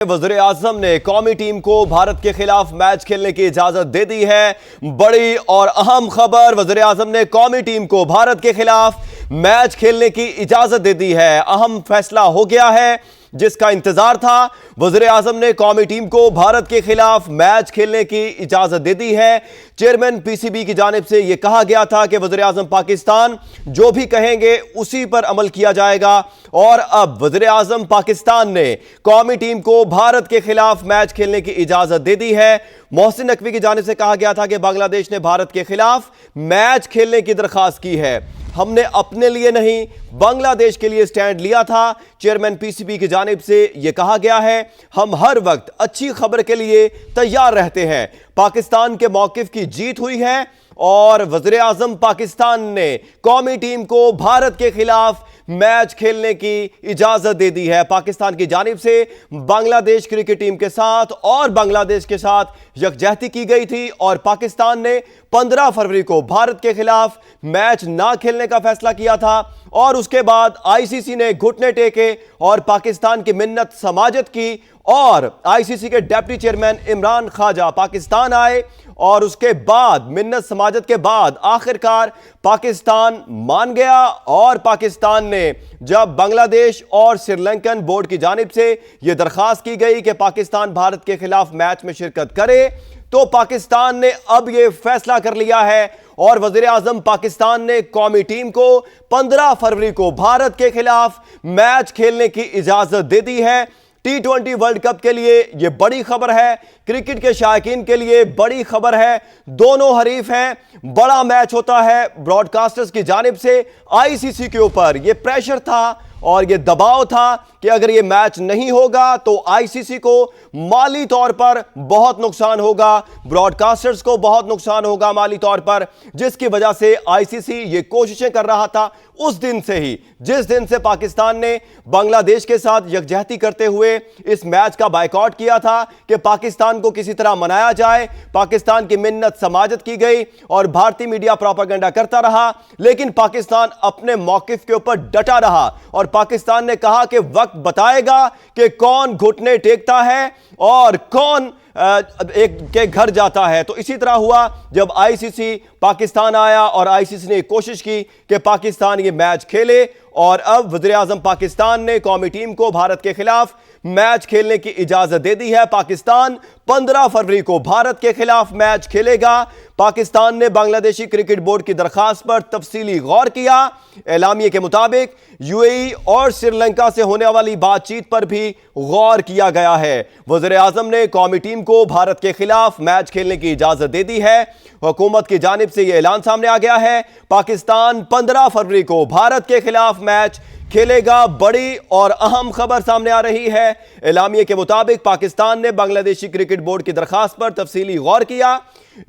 वज़ीर आज़म ने कौमी टीम को भारत के खिलाफ मैच खेलने की इजाजत दे दी है। बड़ी और अहम खबर, वज़ीर आज़म ने कौमी टीम को भारत के खिलाफ मैच खेलने की इजाजत दे दी है। अहम फैसला हो गया है जिसका इंतजार था। वज़ीर आज़म ने कौमी टीम को भारत के खिलाफ मैच खेलने की इजाजत दे दी है। चेयरमैन पीसीबी की जानिब से यह कहा गया था कि वज़ीर आज़म पाकिस्तान जो भी कहेंगे उसी पर अमल किया जाएगा, और अब वज़ीर आज़म पाकिस्तान ने कौमी टीम को भारत के खिलाफ मैच खेलने की इजाजत दे दी है। मोहसिन नकवी की जानिब से कहा गया था कि बांग्लादेश ने भारत के खिलाफ मैच खेलने की दरख्वास्त की है। हमने अपने लिए नहीं, बांग्लादेश के लिए स्टैंड लिया था। चेयरमैन पीसीबी की जानिब से यह कहा गया है, हम हर वक्त अच्छी खबर के लिए तैयार रहते हैं। पाकिस्तान के मौकिफ की जीत हुई है और वज़ीर आज़म पाकिस्तान ने कौमी टीम को भारत के खिलाफ मैच खेलने की इजाजत दे दी है। पाकिस्तान की जानिब से बांग्लादेश क्रिकेट टीम के साथ और बांग्लादेश के साथ यकजहती की गई थी और पाकिस्तान ने 15 फरवरी को भारत के खिलाफ मैच ना खेलने का फैसला किया था, और उसके बाद आईसीसी ने घुटने टेके और पाकिस्तान की मिन्नत समाजत की, और आईसीसी के डिप्टी चेयरमैन इमरान ख्वाजा पाकिस्तान आए, और उसके बाद मिन्नत समाजत के बाद आखिरकार पाकिस्तान मान गया। और पाकिस्तान ने जब बांग्लादेश और श्रीलंकन बोर्ड की जानिब से यह दरख्वास्त की गई कि पाकिस्तान भारत के खिलाफ मैच में शिरकत करे, तो पाकिस्तान ने अब यह फैसला कर लिया है और वज़ीर आज़म पाकिस्तान ने कौमी टीम को 15 फरवरी को भारत के खिलाफ मैच खेलने की इजाजत दे दी है। T20 वर्ल्ड कप के लिए यह बड़ी खबर है, क्रिकेट के शायकीन के लिए बड़ी खबर है। दोनों हरीफ हैं, बड़ा मैच होता है। ब्रॉडकास्टर्स की जानिब से आईसीसी के ऊपर यह प्रेशर था और यह दबाव था कि अगर यह मैच नहीं होगा तो आईसीसी को माली तौर पर बहुत नुकसान होगा, ब्रॉडकास्टर्स को बहुत नुकसान होगा माली तौर पर, जिसकी वजह से आईसीसी ये कोशिशें कर रहा था उस दिन से ही, जिस दिन से पाकिस्तान ने बांग्लादेश के साथ यकजहती करते हुए इस मैच का बायकॉट किया था कि पाकिस्तान को किसी तरह मनाया जाए। पाकिस्तान की मिन्नत समाजत की गई और भारतीय मीडिया प्रोपेगेंडा करता रहा, लेकिन पाकिस्तान अपने मौकिफ के ऊपर डटा रहा और पाकिस्तान ने कहा कि वक्त बताएगा कि कौन घुटने टेकता है और कौन एक के घर जाता है। तो इसी तरह हुआ जब आईसीसी पाकिस्तान आया और आईसीसी ने कोशिश की कि पाकिस्तान ये मैच खेले, और अब वज़ीर आज़म पाकिस्तान ने कौमी टीम को भारत के खिलाफ मैच खेलने की इजाजत दे दी है। पाकिस्तान 15 फरवरी को भारत के खिलाफ मैच खेलेगा। पाकिस्तान ने बांग्लादेशी क्रिकेट बोर्ड की दरखास्त पर तफसीली गौर किया। एलामिये के मुताबिक यूएई और श्रीलंका से होने वाली बातचीत पर भी गौर किया गया है। वज़ीर आज़म ने कौमी टीम को भारत के खिलाफ मैच खेलने की इजाजत दे दी है। हुकूमत की जानिब से यह ऐलान सामने आ गया है, पाकिस्तान 15 फरवरी को भारत के खिलाफ मैच खेलेगा। बड़ी और अहम खबर सामने आ रही है। एलामिये के मुताबिक पाकिस्तान ने बांग्लादेशी क्रिकेट बोर्ड की दरखास्त पर तफसीली गौर किया।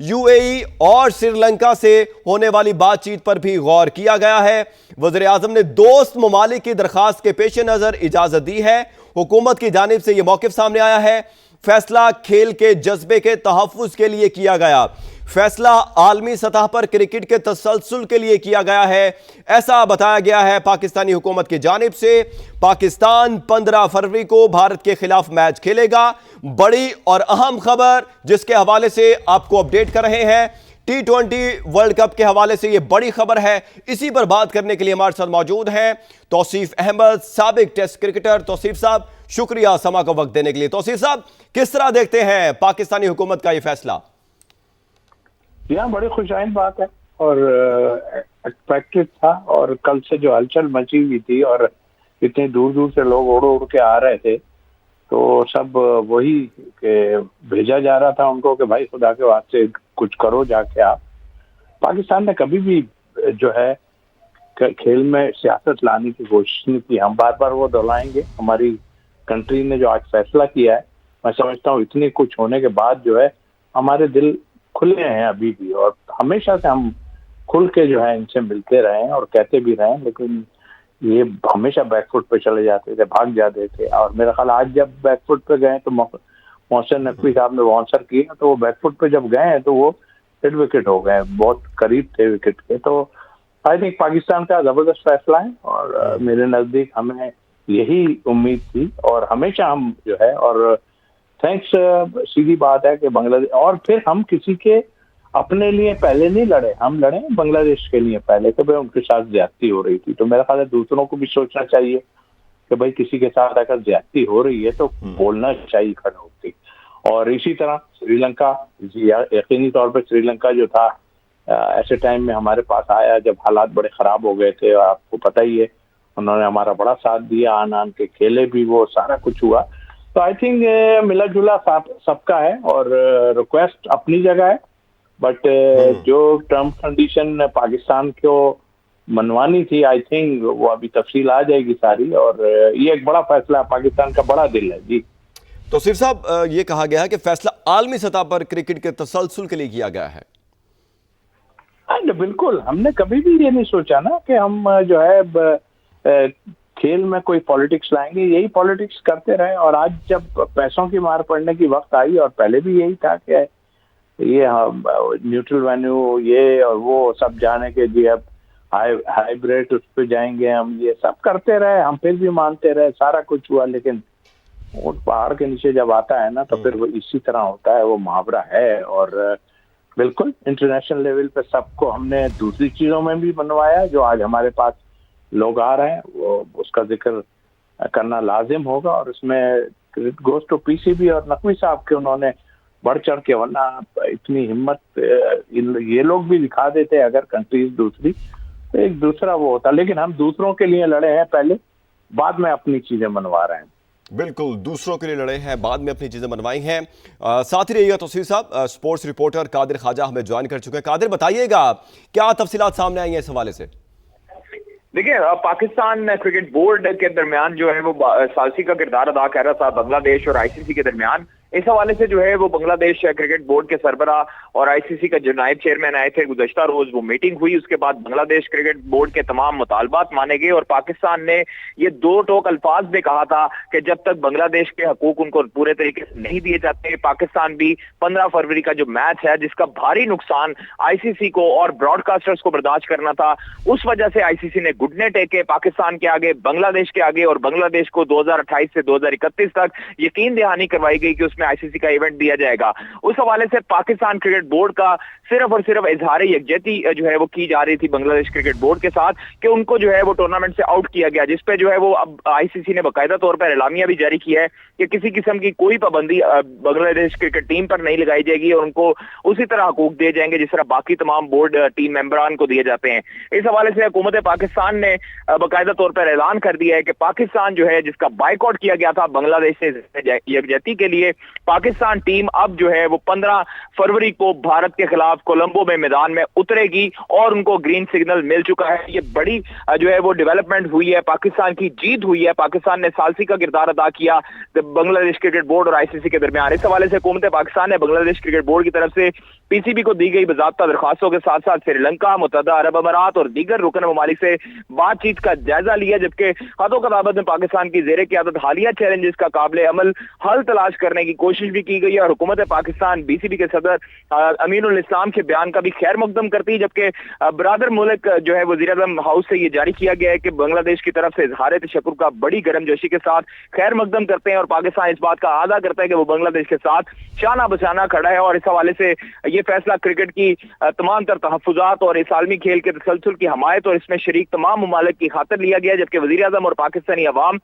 यूएई और श्रीलंका से होने वाली बातचीत पर भी गौर किया गया है। वज़ीर आज़म ने दोस्त ममालिक की दरखास्त के पेश नज़र इजाज़त दी है। हुकूमत की जानिब से यह मौक़िफ़ सामने आया है, फैसला खेल के जज्बे के तहफ़्फ़ुज़ के लिए किया गया, फैसला आलमी सतह पर क्रिकेट के तसलसल के लिए किया गया है, ऐसा बताया गया है पाकिस्तानी हुकूमत की जानिब से। पाकिस्तान 15 फरवरी को भारत के खिलाफ मैच खेलेगा। बड़ी और अहम खबर जिसके हवाले से आपको अपडेट कर रहे हैं, T20 वर्ल्ड कप के हवाले से यह बड़ी खबर है। इसी पर बात करने के लिए हमारे साथ मौजूद हैं तौसीफ अहमद, साबिक टेस्ट क्रिकेटर। तौसीफ साहब, शुक्रिया समा को वक्त देने के लिए। तौसीफ साहब, किस तरह देखते हैं पाकिस्तानी हुकूमत का यह फैसला? यहाँ बड़ी खुशाइन बात है और एक्सपेक्टेड था, और कल से जो हलचल मची हुई थी और इतने दूर दूर से लोग उड़ उड़ के आ रहे थे, तो सब वही के भेजा जा रहा था उनको कि भाई खुदा के वास्ते कुछ करो जाके आप। पाकिस्तान ने कभी भी जो है खेल में सियासत लाने की कोशिश नहीं की। हम बार बार वो दोहराएंगे, हमारी कंट्री ने जो आज फैसला किया है, मैं समझता हूँ इतने कुछ होने के बाद जो है हमारे दिल खुले हैं अभी भी, और हमेशा से हम खुल के जो है इनसे मिलते रहे और कहते भी रहे, लेकिन ये हमेशा बैकफुट पे चले जाते थे, भाग जाते थे। और मेरा ख्याल आज जब बैकफुट पे गए तो मोहसिन नकवी साहब ने बाउंसर किया, तो वो बैकफुट पे जब गए तो वो डेड विकेट हो गए, बहुत करीब थे विकेट के। तो आई थिंक पाकिस्तान का जबरदस्त फैसला है और मेरे नजदीक हमें یہی امید تھی اور ہمیشہ ہم جو ہے، اور تھینکس، سیدھی بات ہے کہ بنگلہ دیش، اور پھر ہم کسی کے اپنے لیے پہلے نہیں لڑے، ہم لڑے بنگلہ دیش کے لیے پہلے کہ بھائی ان کے ساتھ زیادتی ہو رہی تھی. تو میرا خیال ہے دوسروں کو بھی سوچنا چاہیے کہ بھائی کسی کے ساتھ اگر زیادتی ہو رہی ہے تو بولنا چاہیے کھڑے ہو کے. اور اسی طرح سری لنکا، یقینی طور پہ سری لنکا جو تھا ایسے ٹائم میں ہمارے پاس آیا جب حالات بڑے خراب ہو گئے تھے، آپ کو پتہ ہی ہے انہوں نے ہمارا بڑا ساتھ دیا، آن کے کھیلے بھی، وہ سارا کچھ ہوا. تو آئی تھنک ملا جلا سب کا ہے، اور ریکویسٹ اپنی جگہ ہے، بٹ جو ٹرم کنڈیشن پاکستان کو منوانی تھی، آئی تھنک وہ ابھی تفصیل آ جائے گی ساری، اور یہ ایک بڑا فیصلہ ہے، پاکستان کا بڑا دل ہے. جی تو صرف صاحب یہ کہا گیا ہے کہ فیصلہ عالمی سطح پر کرکٹ کے تسلسل کے لیے کیا گیا ہے. بالکل، ہم نے کبھی بھی یہ نہیں سوچا نا کہ ہم جو ہے کھیل میں کوئی پالیٹکس لائیں گے، یہی پالیٹکس کرتے رہے. اور آج جب پیسوں کی مار پڑنے کی وقت آئی، اور پہلے بھی یہی تھا کہ یہ نیوٹرل وینیو یہ اور وہ سب جانے کے جی اب ہائیبریڈ اس پہ جائیں گے ہم، یہ سب کرتے رہے، ہم پھر بھی مانتے رہے، سارا کچھ ہوا. لیکن وہ پہاڑ کے نیچے جب آتا ہے نا تو پھر وہ اسی طرح ہوتا ہے، وہ محاورہ ہے. اور بالکل انٹرنیشنل لیول پہ سب کو ہم نے دوسری چیزوں میں بھی بنوایا جو آج ہمارے پاس لوگ آ رہے ہیں، وہ اس کا ذکر کرنا لازم ہوگا. اور اس میں goes to P C B اور نقوی صاحب کے، انہوں نے بڑھ چڑھ کے، ورنہ اتنی ہمت یہ لوگ بھی دکھا دیتے اگر کنٹریز دوسری، تو ایک دوسرا وہ ہوتا. لیکن ہم دوسروں کے لیے لڑے ہیں پہلے، بعد میں اپنی چیزیں منوا رہے ہیں. بالکل، دوسروں کے لیے لڑے ہیں، بعد میں اپنی چیزیں منوائی ہیں. ساتھ ہی رہیے گا توصیف صاحب، سپورٹس رپورٹر قادر خواجہ ہمیں جوائن کر چکے ہیں. قادر، بتائیے گا کیا تفصیلات سامنے آئی ہیں اس حوالے سے؟ دیکھیں، پاکستان کرکٹ بورڈ کے درمیان جو ہے وہ ثالثی کا کردار ادا کر رہا تھا بنگلہ دیش اور آئی سی سی کے درمیان. اس حوالے سے جو ہے وہ بنگلہ دیش کرکٹ بورڈ کے سربراہ اور آئی سی سی کا جو نائب چیئرمین آئے تھے گزشتہ روز، وہ میٹنگ ہوئی. اس کے بعد بنگلہ دیش کرکٹ بورڈ کے تمام مطالبات مانے گئے، اور پاکستان نے یہ دو ٹوک الفاظ میں کہا تھا کہ جب تک بنگلہ دیش کے حقوق ان کو پورے طریقے سے نہیں دیے جاتے، پاکستان بھی 15 فروری کا جو میچ ہے جس کا بھاری نقصان آئی سی سی کو اور براڈ کاسٹرز کو برداشت کرنا تھا، اس وجہ سے آئی سی سی نے گھٹنے ٹیکے پاکستان کے آگے، بنگلہ دیش کے آگے، اور بنگلہ دیش کو 2028 سے 2031 تک یقین دہانی کروائی گئی کہ اس میں آئی سی سی کا ایونٹ دیا جائے گا. اس حوالے سے پاکستان کرکٹ بورڈ کا صرف اور صرف اظہار یکجہتی جو ہے وہ کی جا رہی تھی بنگلہ دیش کرکٹ بورڈ کے ساتھ کہ ان کو جو ہے وہ ٹورنامنٹ سے آؤٹ کیا گیا، جس پہ جو ہے وہ اب آئی سی سی نے باقاعدہ طور پر اعلامیہ بھی جاری کیا ہے کہ کسی قسم کی کوئی پابندی بنگلہ دیش کرکٹ ٹیم پر نہیں لگائی جائے گی، اور ان کو اسی طرح حقوق دیے جائیں گے جس طرح باقی تمام بورڈ ٹیم ممبران کو دیے جاتے ہیں. اس حوالے سے حکومت پاکستان نے باقاعدہ طور پر اعلان کر دیا ہے کہ پاکستان جو ہے جس کا بائیکاٹ کیا گیا تھا بنگلہ دیش سے یکجہتی کے لیے، پاکستان ٹیم اب جو ہے وہ 15 فروری کو بھارت کے خلاف کولمبو میں میدان میں اترے گی، اور ان کو گرین سگنل مل چکا ہے. یہ بڑی جو ہے وہ ڈیولپمنٹ ہوئی ہے، پاکستان کی جیت ہوئی ہے. پاکستان نے ثالثی کا کردار ادا کیا بنگلہ دیش کرکٹ بورڈ اور آئی سی سی کے درمیان. اس حوالے سے حکومت پاکستان نے بنگلہ دیش کرکٹ بورڈ کی طرف سے پی سی بی کو دی گئی باضابطہ درخواستوں کے ساتھ ساتھ سری لنکا، متحدہ عرب امارات اور دیگر رکن ممالک سے بات چیت کا جائزہ لیا، جبکہ خط و کتابت میں پاکستان کی زیر قیادت حالیہ چیلنجز کا قابل عمل حل تلاش کرنے کی کوشش بھی کی گئی ہے. اور حکومت پاکستان بی سی بی کے صدر امین الاسلام کے بیان کا بھی خیر مقدم کرتی ہے، جبکہ برادر ملک جو ہے وزیر اعظم ہاؤس سے یہ جاری کیا گیا ہے کہ بنگلہ دیش کی طرف سے اظہار تشکر کا بڑی گرم جوشی کے ساتھ خیر مقدم کرتے ہیں، اور پاکستان اس بات کا اعادہ کرتا ہے کہ وہ بنگلہ دیش کے ساتھ شانہ بشانہ کھڑا ہے. اور اس حوالے سے یہ فیصلہ کرکٹ کی تمام تر تحفظات اور اس عالمی کھیل کے تسلسل کی حمایت اور اس میں شریک تمام ممالک کی خاطر لیا گیا، جبکہ وزیر اعظم اور پاکستانی عوام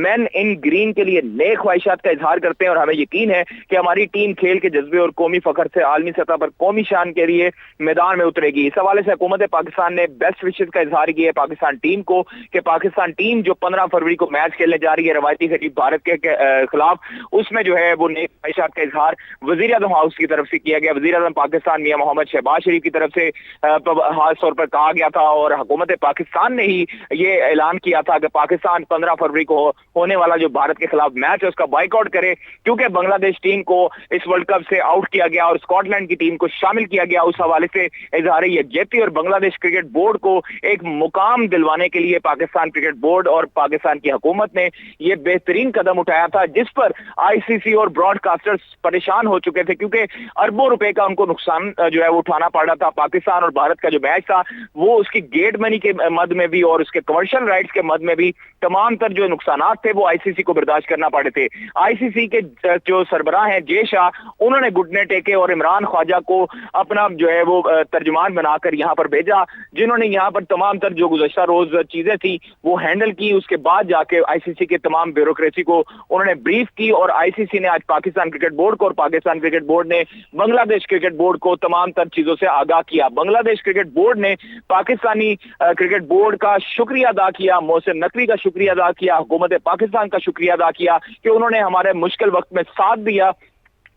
مین ان گرین کے لیے نیک خواہشات کا اظہار کرتے ہیں، اور ہمیں یقین ہے کہ ہماری ٹیم کھیل کے جذبے اور قومی فخر سے عالمی سطح پر قومی شان کے لیے میدان میں اترے گی. اس حوالے سے حکومت پاکستان نے بیسٹ وشز کا اظہار کیا ہے پاکستان ٹیم کو کہ پاکستان ٹیم جو 15 فروری کو میچ کھیلنے جا رہی ہے روایتی خطیب بھارت کے خلاف، اس میں جو ہے وہ نیک خواہشات کا اظہار وزیر اعظم ہاؤس کی طرف سے کیا گیا. وزیر اعظم پاکستان میاں محمد شہباز شریف کی طرف سے خاص طور پر کہا گیا تھا، اور حکومت پاکستان نے ہی یہ اعلان کیا تھا کہ پاکستان 15 فروری کو ہونے والا جو بھارت کے خلاف میچ ہے اس کا بائیکاٹ کرے، کیونکہ بنگلہ बांग्लादेश टीम को इस वर्ल्ड कप से आउट किया गया और स्कॉटलैंड की टीम को शामिल किया गया, उस हवाले से इजहार यकजहती और बांग्लादेश क्रिकेट बोर्ड को एक मुकाम दिलवाने के लिए पाकिस्तान क्रिकेट बोर्ड और पाकिस्तान की हुकूमत ने यह बेहतरीन कदम उठाया था, जिस पर आईसीसी और ब्रॉडकास्टर्स परेशान हो चुके थे, क्योंकि अरबों रुपए का उनको नुकसान जो है वो उठाना पड़ रहा था। पाकिस्तान और भारत का जो मैच था वो उसकी गेट मनी के मद में भी और उसके कमर्शियल राइट्स के मद में भी तमाम तर जो नुकसान थे वो आईसीसी को बर्दाश्त करना पड़े थे। आईसीसी के जो सरबराह हैं जे शाह, उन्होंने घुटने टेके और इमरान ख्वाजा को अपना जो है वो तर्जुमान बनाकर यहाँ पर भेजा, जिन्होंने यहाँ पर तमाम तर जो गुज़श्ता रोज चीजें थी वो हैंडल की। उसके बाद जाके आईसीसी के तमाम ब्यूरोक्रेसी को उन्होंने ब्रीफ की और आईसीसी ने आज पाकिस्तान क्रिकेट बोर्ड को और पाकिस्तान क्रिकेट बोर्ड ने बांग्लादेश क्रिकेट बोर्ड को तमाम तर चीजों से आगाह किया। बांग्लादेश क्रिकेट बोर्ड ने पाकिस्तानी क्रिकेट बोर्ड का शुक्रिया अदा किया, मोहसिन नकवी का शुक्रिया अदा किया, हुकूमत पाकिस्तान का शुक्रिया अदा किया कि उन्होंने हमारे मुश्किल वक्त में साथ दिया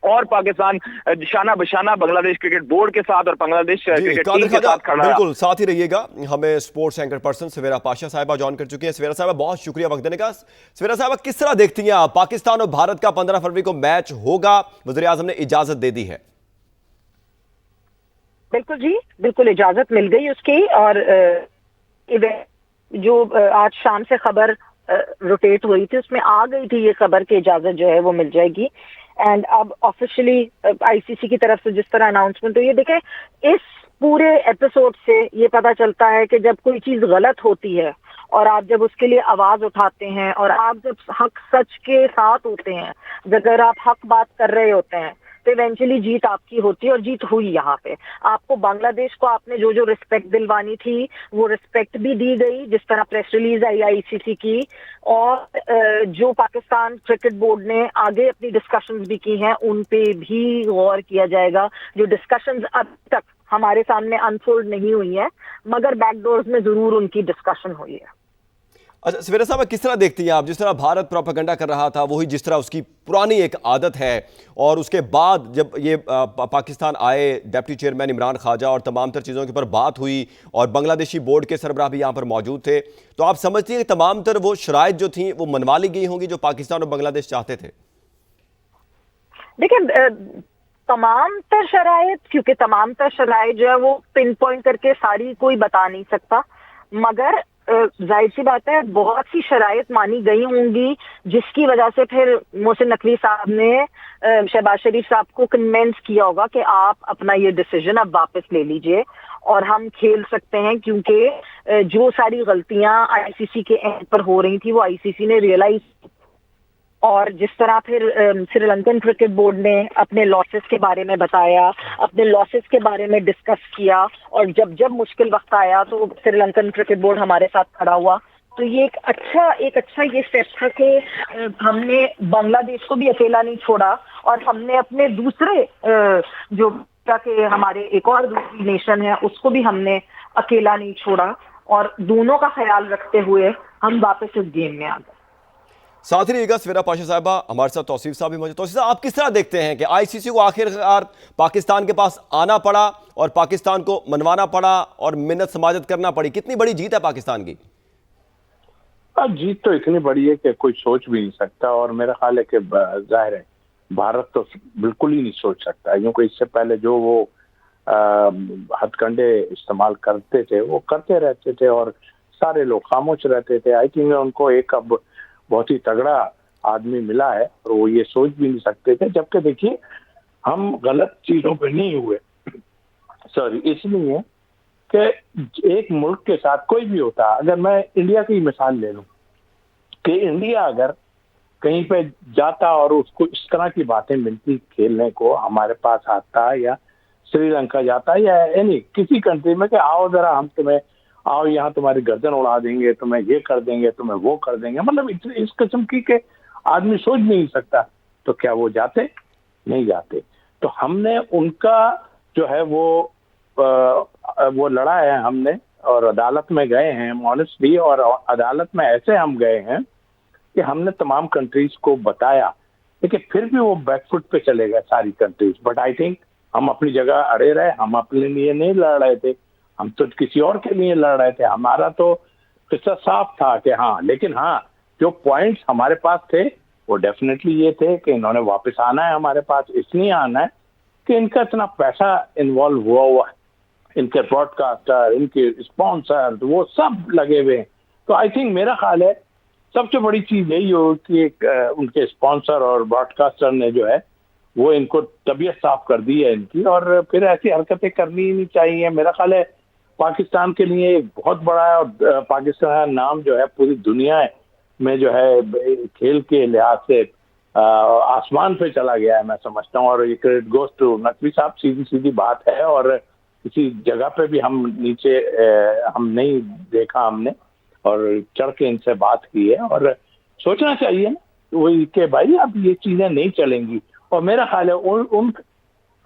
और पाकिस्तान शाना बशाना बांग्लादेश क्रिकेट बोर्ड के साथ और बांग्लादेश क्रिकेट टीम के साथ खड़ा। बिल्कुल साथ ही रहिएगा। हमें स्पोर्ट्स एंकर पर्सन सवेरा पाशा साहिबा ज्वाइन कर चुकी हैं। सवेरा साहिबा बहुत शुक्रिया वक्त देने का। सवेरा साहिबा किस तरह देखती हैं आप, पाकिस्तान और भारत का 15 फरवरी को मैच होगा, वज़ीर आज़म ने इजाजत दे दी है? बिल्कुल जी, बिल्कुल इजाजत मिल गई उसकी, और जो आज शाम से खबर रोटेट हुई थी उसमें आ गई थी ये खबर कि इजाजत जो है वो मिल जाएगी। एंड अब ऑफिशियली आईसीसी की तरफ से जिस तरह अनाउंसमेंट हुई है, देखें इस पूरे एपिसोड से ये पता चलता है कि जब कोई चीज गलत होती है और आप जब उसके लिए आवाज उठाते हैं और आप जब हक सच के साथ होते हैं, अगर आप हक बात कर रहे होते हैं तो इवेंचुअली जीत आपकी होती है, और जीत हुई। यहाँ पे आपको बांग्लादेश को आपने जो जो रिस्पेक्ट दिलवानी थी वो रिस्पेक्ट भी दी गई, जिस तरह प्रेस रिलीज आई आईसीसी की, और जो पाकिस्तान क्रिकेट बोर्ड ने आगे अपनी डिस्कशंस भी की हैं उन पे भी गौर किया जाएगा। जो डिस्कशंस अब तक हमारे सामने अनफोल्ड नहीं हुई है, मगर बैकडोर्स में जरूर उनकी डिस्कशन हुई है। अच्छा सवेरा साहब, किस तरह देखती हैं आप, जिस तरह भारत प्रोपेगेंडा कर रहा था वही जिस तरह उसकी पुरानी एक आदत है, और उसके बाद जब ये पाकिस्तान आए डिप्टी चेयरमैन इमरान ख्वाजा और तमाम तर चीज़ों के ऊपर बात हुई और बांग्लादेशी बोर्ड के सरबराह भी यहाँ पर मौजूद थे, तो आप समझती हैं कि तमाम तर वो शराइत जो थी वो मनवा ली गई होंगी जो पाकिस्तान और बांग्लादेश चाहते थे? देखिए तमाम तर शराइत, क्योंकि तमाम तर शराइत जो है वो पिन पॉइंट करके सारी कोई बता नहीं सकता, मगर जाहिर सी बात है बहुत सी शराइत मानी गई होंगी जिसकी वजह से फिर मोहसिन नकवी साहब ने शहबाज शरीफ साहब को कन्विंस किया होगा कि आप अपना ये डिसीजन अब वापस ले लीजिए और हम खेल सकते हैं, क्योंकि जो सारी गलतियां आईसीसी के एंड पर हो रही थी वो आईसीसी ने रियलाइज, और जिस तरह फिर श्रीलंकन क्रिकेट बोर्ड ने अपने लॉसेस के बारे में बताया, अपने लॉसेस के बारे में डिस्कस किया, और जब जब मुश्किल वक्त आया तो श्रीलंकन क्रिकेट बोर्ड हमारे साथ खड़ा हुआ। तो ये एक अच्छा ये स्टेप था कि हमने बांग्लादेश को भी अकेला नहीं छोड़ा, और हमने अपने दूसरे जो कि हमारे एक और दूसरी नेशन है उसको भी हमने अकेला नहीं छोड़ा, और दोनों का ख्याल रखते हुए हम वापस इस गेम में आ गए। साथ ही रहिएगा। सवेरा पाशा साहिबा हमारे साथ तौसीफ साहब भी मौजूद। तौसीफ साहब, आप किस तरह देखते हैं कि आईसीसी को आखिरकार पाकिस्तान के पास आना पड़ा और पाकिस्तान को मनवाना पड़ा और मिन्नत समाजत करना पड़ी? कितनी बड़ी जीत है पाकिस्तान की? जीत तो इतनी बड़ी है कि कोई सोच भी नहीं सकता, और मेरा ख्याल है कि जाहिर है भारत तो बिल्कुल ही नहीं सोच सकता, क्योंकि इससे पहले जो वो हथकंडे इस्तेमाल करते थे वो करते रहते थे और सारे लोग खामोश रहते थे। आई थिंक उनको एक अब बहुत ही तगड़ा आदमी मिला है और वो ये सोच भी नहीं सकते थे, जबकि देखिए हम गलत चीजों पे नहीं हुए, सॉरी इसलिए कि एक मुल्क के साथ कोई भी होता, अगर मैं इंडिया की मिसाल ले लूं कि इंडिया अगर कहीं पे जाता और उसको इस तरह की बातें मिलती खेलने को, हमारे पास आता या श्रीलंका जाता या एनी किसी कंट्री में कि आओ जरा हम तुम्हें आओ यहाँ तुम्हारी गर्दन उड़ा देंगे, तुम्हें ये कर देंगे, तुम्हें वो कर देंगे, मतलब इस किस्म की के आदमी सोच नहीं सकता, तो क्या वो जाते? नहीं जाते। तो हमने उनका जो है वो लड़ा है हमने, और अदालत में गए हैं ऑनेस्टली, और अदालत में ऐसे हम गए हैं कि हमने तमाम कंट्रीज को बताया, लेकिन फिर भी वो बैकफुट पे चले गए सारी कंट्रीज। बट आई थिंक हम अपनी जगह अड़े रहे, हम अपने लिए नहीं लड़ रहे थे, हम तो किसी और के लिए लड़ रहे थे। हमारा तो किस्सा साफ था कि हाँ, लेकिन हाँ जो पॉइंट्स हमारे पास थे وہ ڈیفینیٹلی یہ تھے کہ انہوں نے واپس آنا ہے ہمارے پاس, اس لیے آنا ہے کہ ان کا اتنا پیسہ انوالو ہوا ہے, ان کے براڈ کاسٹر, ان کے اسپانسر, وہ سب لگے ہوئے ہیں. تو آئی تھنک میرا خیال ہے سب سے بڑی چیز یہی ہو کہ ان کے اسپانسر اور براڈ کاسٹر نے جو ہے وہ ان کو طبیعت صاف کر دی ہے ان کی, اور پھر ایسی حرکتیں کرنی ہی نہیں چاہیے. میرا خیال ہے پاکستان کے لیے ایک بہت بڑا ہے, اور پاکستان کا نام جو ہے پوری دنیا میں جو ہے کھیل کے لحاظ سے آسمان پہ چلا گیا ہے میں سمجھتا ہوں, اور یہ کریڈٹ گوز ٹو نقوی صاحب. سیدھی سیدھی بات ہے, اور کسی جگہ پہ بھی ہم نیچے ہم نہیں دیکھا ہم نے, اور چڑھ کے ان سے بات کی ہے, اور سوچنا چاہیے نا وہی کہ بھائی اب یہ چیزیں نہیں چلیں گی. اور میرا خیال ہے ان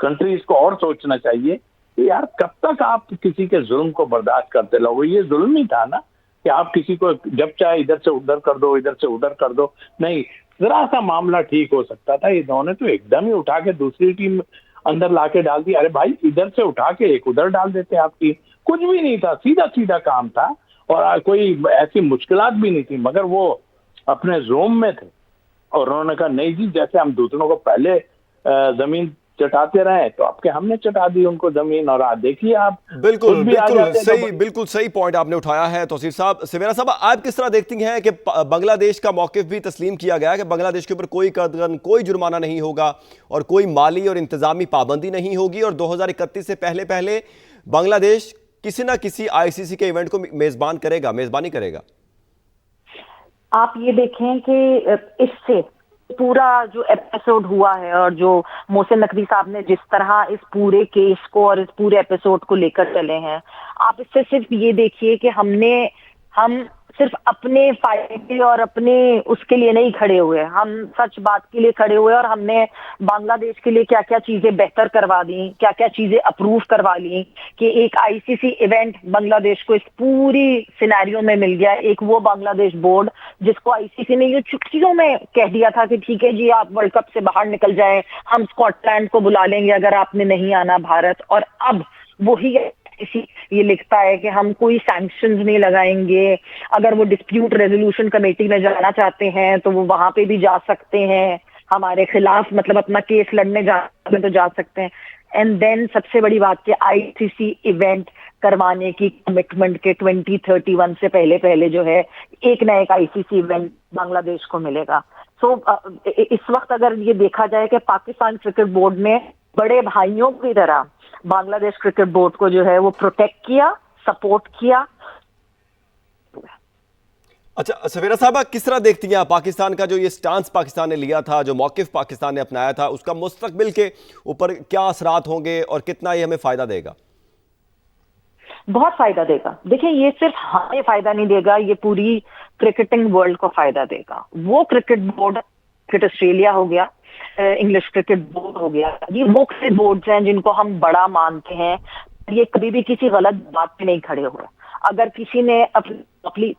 کنٹریز کو اور سوچنا چاہیے کہ یار کب تک آپ کسی کے ظلم کو برداشت کرتے رہو. یہ ظلم ہی تھا نا کہ آپ کسی کو جب چاہے ادھر سے ادھر کر دو, ادھر سے ادھر کر دو. نہیں, ذرا سا معاملہ ٹھیک ہو سکتا تھا, انہوں نے تو ایک دم ہی اٹھا کے دوسری ٹیم اندر لا کے ڈال دی. ارے بھائی ادھر سے اٹھا کے ایک ادھر ڈال دیتے آپ ٹیم, کچھ بھی نہیں تھا, سیدھا سیدھا کام تھا, اور کوئی ایسی مشکلات بھی نہیں تھی. مگر وہ اپنے زوم میں تھے, اور انہوں نے کہا نہیں جی, جیسے ہم دوسروں کو پہلے زمین چٹاتے رہے تو اب کے ہم نے چٹا دی ان کو زمین, اور دیکھیے آپ بالکل بالکل صحیح پوائنٹ آپ نے اٹھایا ہے توصیف صاحب. سمیرہ صاحب, آپ کس طرح دیکھتی ہیں کہ بنگلہ دیش کا موقف بھی تسلیم کیا گیا کہ بنگلہ دیش کے اوپر کوئی قرض کوئی جرمانہ نہیں ہوگا اور کوئی مالی اور انتظامی پابندی نہیں ہوگی, اور 2031 سے پہلے بنگلہ دیش کسی نہ کسی آئی سی سی کے ایونٹ کو میزبانی کرے گا. آپ یہ دیکھیں کہ اس سے پورا جو ایپیسوڈ ہوا ہے, اور جو محسن نقوی صاحب نے جس طرح اس پورے کیس کو اور اس پورے ایپیسوڈ کو لے کر چلے ہیں, آپ اس سے صرف یہ دیکھیے کہ ہم صرف اپنے فائدے اور اپنے اس کے لیے نہیں کھڑے ہوئے, ہم سچ بات کے لیے کھڑے ہوئے, اور ہم نے بنگلہ دیش کے لیے کیا کیا چیزیں بہتر کروا دیں, کیا کیا چیزیں اپروو کروا لیں, کہ ایک آئی سی سی ایونٹ بنگلہ دیش کو اس پوری سینیریو میں مل گیا. ایک وہ بنگلہ دیش بورڈ جس کو آئی سی سی نے یہ چٹکیوں میں کہہ دیا تھا کہ ٹھیک ہے جی آپ ورلڈ کپ سے باہر نکل جائیں, ہم اسکاٹ لینڈ کو بلا لیں گے اگر آپ نے نہیں آنا بھارت, اور اب وہی یہ لکھتا ہے کہ ہم کوئی سینکشنز نہیں لگائیں گے, اگر وہ ڈسپیوٹ ریزولوشن کمیٹی میں جانا چاہتے ہیں تو وہ وہاں پہ بھی جا سکتے ہیں, ہمارے خلاف مطلب اپنا کیس لڑنے تو جا سکتے ہیں. اینڈ دین سب سے بڑی بات کہ آئی سی سی ایونٹ کروانے کی کمٹمنٹ کے 2031 سے پہلے جو ہے ایک نہ ایک آئی سی سی ایونٹ بنگلہ دیش کو ملے گا. سو اس وقت اگر یہ دیکھا جائے کہ پاکستان کرکٹ بورڈ نے بڑے بھائیوں کی طرح بنگلہ دیش کرکٹ بورڈ کو جو ہے وہ پروٹیکٹ کیا, سپورٹ کیا. اچھا سمیرہ صاحبہ, کس طرح دیکھتی ہیں پاکستان کا جو یہ سٹانس پاکستان نے لیا تھا, جو موقف پاکستان نے اپنایا تھا, اس کا مستقبل کے اوپر کیا اثرات ہوں گے اور کتنا یہ ہمیں فائدہ دے گا؟ بہت فائدہ دے گا. دیکھیں یہ صرف ہمیں فائدہ نہیں دے گا, یہ پوری کرکٹنگ ورلڈ کو فائدہ دے گا. وہ کرکٹ بورڈ, کرکٹ آسٹریلیا ہو گیا, انگلش کرکٹ بورڈ ہو گیا, یہ وہ کرکٹ بورڈز ہیں جن کو ہم بڑا مانتے ہیں, یہ کبھی بھی کسی غلط بات پہ نہیں کھڑے ہوئے. اگر کسی نے اپنی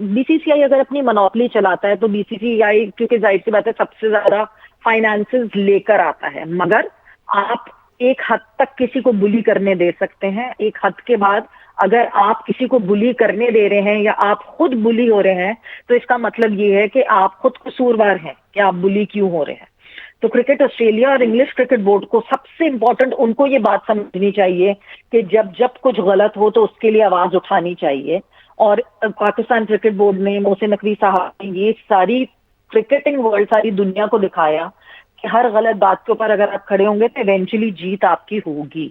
بی سی سی آئی اگر اپنی منوپلی چلاتا ہے تو بی سی سی آئی کیونکہ ظاہر سی بات ہے سب سے زیادہ فائنانسز لے کر آتا ہے, مگر آپ ایک حد تک کسی کو بلی کرنے دے سکتے ہیں. ایک حد کے بعد اگر آپ کسی کو بلی کرنے دے رہے ہیں یا آپ خود بلی ہو رہے ہیں تو اس کا مطلب یہ ہے کہ آپ خود قصوروار ہیں کہ آپ بلی کیوں ہو رہے ہیں. تو کرکٹ آسٹریلیا اور انگلش کرکٹ بورڈ کو سب سے امپورٹنٹ ان کو یہ بات سمجھنی چاہیے کہ جب کچھ غلط ہو تو اس کے لیے آواز اٹھانی چاہیے. اور پاکستان کرکٹ بورڈ نے, محسن نقوی صاحب نے یہ ساری کرکٹنگ ورلڈ, ساری دنیا کو دکھایا کہ ہر غلط بات کے اوپر اگر آپ کھڑے ہوں گے تو ایونچولی جیت آپ کی ہوگی.